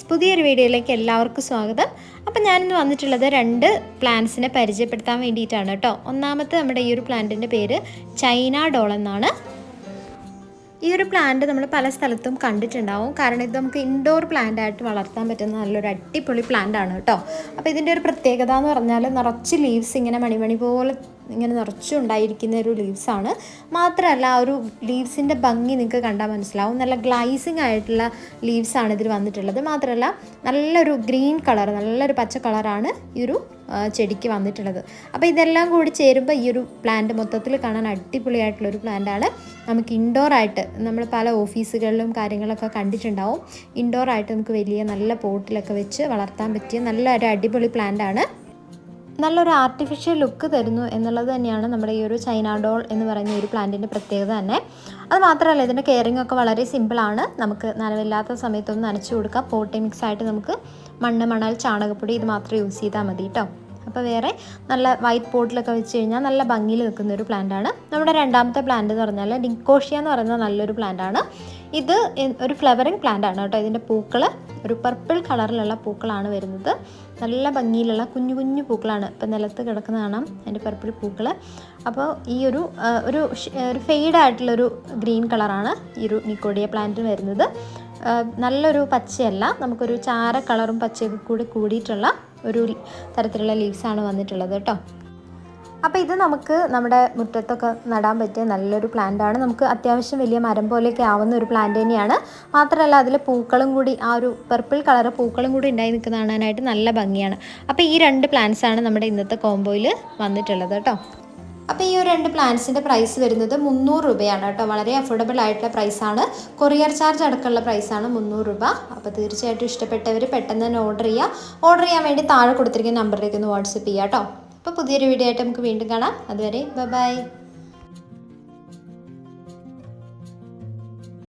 പുതിയൊരു വീഡിയോയിലേക്ക് എല്ലാവർക്കും സ്വാഗതം. അപ്പോൾ ഞാനിന്ന് വന്നിട്ടുള്ളത് രണ്ട് പ്ലാന്റ്സിനെ പരിചയപ്പെടുത്താൻ വേണ്ടിയിട്ടാണ് കേട്ടോ. ഒന്നാമത്തെ നമ്മുടെ ഈ ഒരു പ്ലാന്റിൻ്റെ പേര് ചൈന ഡോൾ എന്നാണ്. ഈ ഒരു പ്ലാന്റ് നമ്മൾ പല സ്ഥലത്തും കണ്ടിട്ടുണ്ടാവും. കാരണം ഇത് നമുക്ക് ഇൻഡോർ പ്ലാന്റ് ആയിട്ട് വളർത്താൻ പറ്റുന്ന നല്ലൊരു അടിപൊളി പ്ലാന്റ് ആണ് കേട്ടോ. അപ്പോൾ ഇതിൻ്റെ ഒരു പ്രത്യേകത എന്ന് പറഞ്ഞാൽ നിറച്ച് ലീവ്സ് ഇങ്ങനെ മണിമണി പോലെ ഇങ്ങനെ നിറച്ചുണ്ടായിരിക്കുന്ന ഒരു ലീവ്സാണ്. മാത്രമല്ല ആ ഒരു ലീവ്സിൻ്റെ ഭംഗി നിങ്ങൾക്ക് കണ്ടാൽ മനസ്സിലാവും. നല്ല ഗ്ലൈസിങ് ആയിട്ടുള്ള ലീവ്സാണ് ഇതിൽ വന്നിട്ടുള്ളത്. മാത്രമല്ല നല്ലൊരു ഗ്രീൻ കളർ, നല്ലൊരു പച്ച കളറാണ് ഈ ഒരു ചെടിക്ക് വന്നിട്ടുള്ളത്. അപ്പോൾ ഇതെല്ലാം കൂടി ചേരുമ്പോൾ ഈ ഒരു പ്ലാന്റ് മൊത്തത്തിൽ കാണാൻ അടിപൊളിയായിട്ടുള്ളൊരു പ്ലാന്റാണ്. നമുക്ക് ഇൻഡോറായിട്ട് നമ്മൾ പല ഓഫീസുകളിലും കാര്യങ്ങളൊക്കെ കണ്ടിട്ടുണ്ടാവും. ഇൻഡോറായിട്ട് നമുക്ക് വലിയ നല്ല പോട്ടിലൊക്കെ വെച്ച് വളർത്താൻ പറ്റിയ നല്ലൊരു അടിപൊളി പ്ലാന്റാണ്. നല്ലൊരു ആർട്ടിഫിഷ്യൽ ലുക്ക് തരുന്നു എന്നുള്ളത് തന്നെയാണ് നമ്മുടെ ഈ ഒരു ചൈന ഡോൾ എന്ന് പറയുന്ന ഒരു പ്ലാന്റിൻ്റെ പ്രത്യേകത തന്നെ. അത് മാത്രമല്ല ഇതിൻ്റെ കെയറിംഗ് ഒക്കെ വളരെ സിമ്പിളാണ്. നമുക്ക് നനവില്ലാത്ത സമയത്തൊന്ന് നനച്ചു കൊടുക്കാം. പോട്ടി മിക്സ് ആയിട്ട് നമുക്ക് മണ്ണ്, മണൽ, ചാണകപ്പൊടി ഇത് മാത്രം യൂസ് ചെയ്താൽ മതി കേട്ടോ. അപ്പോൾ വേറെ നല്ല വൈറ്റ് പോട്ടിലൊക്കെ വെച്ച് കഴിഞ്ഞാൽ നല്ല ഭംഗിയിൽ നിൽക്കുന്ന ഒരു പ്ലാന്റാണ്. നമ്മുടെ രണ്ടാമത്തെ പ്ലാന്റ് എന്ന് പറഞ്ഞാൽ നിക്കോഷ്യ എന്ന് പറയുന്ന നല്ലൊരു പ്ലാന്റാണ്. ഇത് ഒരു ഫ്ലവറിങ് പ്ലാന്റ് ആണ് കേട്ടോ. ഇതിൻ്റെ പൂക്കൾ ഒരു പർപ്പിൾ കളറിലുള്ള പൂക്കളാണ് വരുന്നത്. നല്ല ഭംഗിയിലുള്ള കുഞ്ഞു കുഞ്ഞു പൂക്കളാണ്. ഇപ്പം നിലത്ത് കിടക്കുന്ന കാണാം അതിൻ്റെ പർപ്പിൾ പൂക്കൾ. അപ്പോൾ ഈ ഒരു ഫെയ്ഡായിട്ടുള്ളൊരു ഗ്രീൻ കളറാണ് ഈ ഒരു നിക്കോഡിയ പ്ലാന്റിന് വരുന്നത്. നല്ലൊരു പച്ചയല്ല, നമുക്കൊരു ചാര കളറും പച്ചയൊക്കെ കൂടി കൂടിയിട്ടുള്ള ഒരു തരത്തിലുള്ള ലീവ്സാണ് വന്നിട്ടുള്ളത് കേട്ടോ. അപ്പോൾ ഇത് നമുക്ക് നമ്മുടെ മുറ്റത്തൊക്കെ നടാൻ പറ്റിയ നല്ലൊരു പ്ലാന്റാണ്. നമുക്ക് അത്യാവശ്യം വലിയ മരം പോലെയൊക്കെ ആവുന്ന ഒരു പ്ലാന്റ് തന്നെയാണ്. മാത്രമല്ല അതിൽ പൂക്കളും കൂടി ആ ഒരു പർപ്പിൾ കളർ പൂക്കളും കൂടി ഉണ്ടായി നിൽക്കുന്ന കാണാനായിട്ട് നല്ല ഭംഗിയാണ്. അപ്പോൾ ഈ രണ്ട് പ്ലാന്റ്സാണ് നമ്മുടെ ഇന്നത്തെ കോംബോയിൽ വന്നിട്ടുള്ളത് കേട്ടോ. അപ്പോൾ ഈ ഒരു രണ്ട് പ്ലാന്റ്സിൻ്റെ പ്രൈസ് വരുന്നത് 300 രൂപയാണ് കേട്ടോ. വളരെ അഫോർഡബിൾ ആയിട്ടുള്ള പ്രൈസാണ്. കൊറിയർ ചാർജ് അടക്കമുള്ള പ്രൈസാണ് 300 രൂപ. അപ്പോൾ തീർച്ചയായിട്ടും ഇഷ്ടപ്പെട്ടവർ പെട്ടെന്ന് തന്നെ ഓർഡർ ചെയ്യാൻ വേണ്ടി താഴെ കൊടുത്തിരിക്കുന്ന നമ്പറിലേക്ക് ഒന്ന് വാട്സപ്പ് ചെയ്യാം കേട്ടോ. അപ്പോൾ പുതിയൊരു വീഡിയോ ആയിട്ട് നമുക്ക് വീണ്ടും കാണാം. അതുവരെ ബൈ.